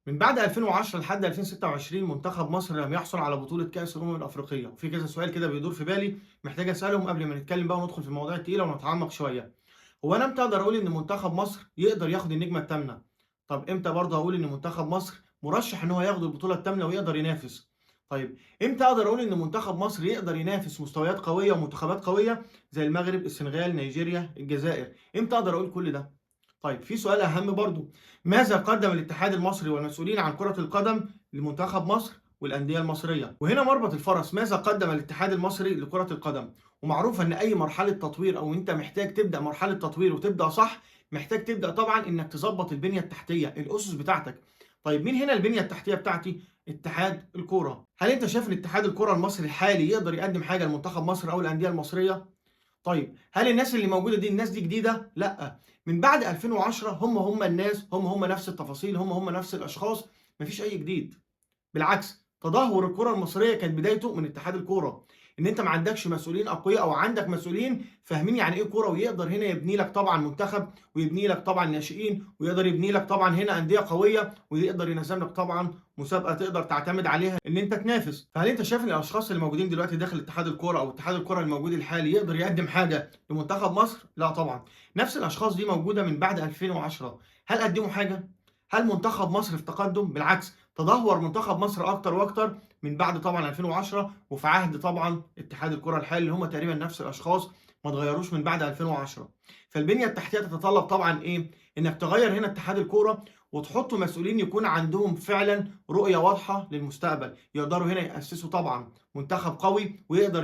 من بعد 2010 لحد 2026 منتخب مصر لم يحصل على بطولة كأس الأمم الأفريقية، وفي كذا سؤال كده بيدور في بالي محتاج أسألهم قبل ما نتكلم بقى وندخل في المواضيع التقيلة ونتعمق شوية. هو أنا إمتى أقدر أقول إن منتخب مصر يقدر ياخد النجمة التامنة؟ طب إمتى برضه أقول إن منتخب مصر مرشح إن هو ياخد البطولة التامنة ويقدر ينافس؟ طيب إمتى أقدر أقول إن منتخب مصر يقدر ينافس مستويات قوية ومنتخبات قوية زي المغرب، السنغال، نيجيريا، الجزائر؟ إمتى أقدر أقول كل ده؟ طيب في سؤال أهم برضه، ماذا قدم الاتحاد المصري والمسؤولين عن كرة القدم لمنتخب مصر والأندية المصرية؟ وهنا مربط الفرس، ماذا قدم الاتحاد المصري لكرة القدم؟ ومعروف إن أي مرحلة تطوير أو أنت محتاج تبدأ مرحلة تطوير وتبدأ صح، محتاج تبدأ طبعًا إنك تضبط البنية التحتية، الأسس بتاعتك. طيب مين هنا البنية التحتية بتاعتي؟ اتحاد الكورة. هل أنت شايف إن اتحاد الكورة المصري الحالي يقدر يقدم حاجة لمنتخب مصر أو الأندية المصرية؟ طيب هل الناس اللي موجودة دي الناس دي جديدة؟ لأ، من بعد 2010 هم الناس، هم نفس التفاصيل، هم نفس الأشخاص، ما فيش أي جديد. بالعكس تدهور الكرة المصرية كانت بدايته من اتحاد الكورة، إن أنت ما عندكش مسؤولين أقوياء أو عندك مسؤولين فاهمين يعني إيه كورة، ويقدر هنا يبني لك طبعًا منتخب، ويبني لك طبعًا ناشئين، ويقدر يبني لك طبعًا هنا أندية قوية، ويقدر ينظم لك طبعًا مسابقة تقدر تعتمد عليها إن أنت تنافس. فهل أنت شايف إن الأشخاص اللي موجودين دلوقتي داخل اتحاد الكورة أو اتحاد الكورة الموجود الحالي يقدر يقدم حاجة لمنتخب مصر؟ لا طبعًا. نفس الأشخاص دي موجودة من بعد 2010، هل قدموا حاجة؟ هل منتخب مصر في تقدم؟ بالعكس تدهور منتخب مصر أكتر وأكتر من بعد طبعًا 2010 وفي عهد طبعًا اتحاد الكرة الحالي اللي هم تقريبًا نفس الأشخاص ما اتغيروش من بعد 2010. فالبنية التحتية تتطلب طبعًا إيه؟ إنك تغيّر هنا اتحاد الكورة وتحط مسؤولين يكون عندهم فعلًا رؤية واضحة للمستقبل، يقدروا هنا يأسسوا طبعًا منتخب قوي ويقدر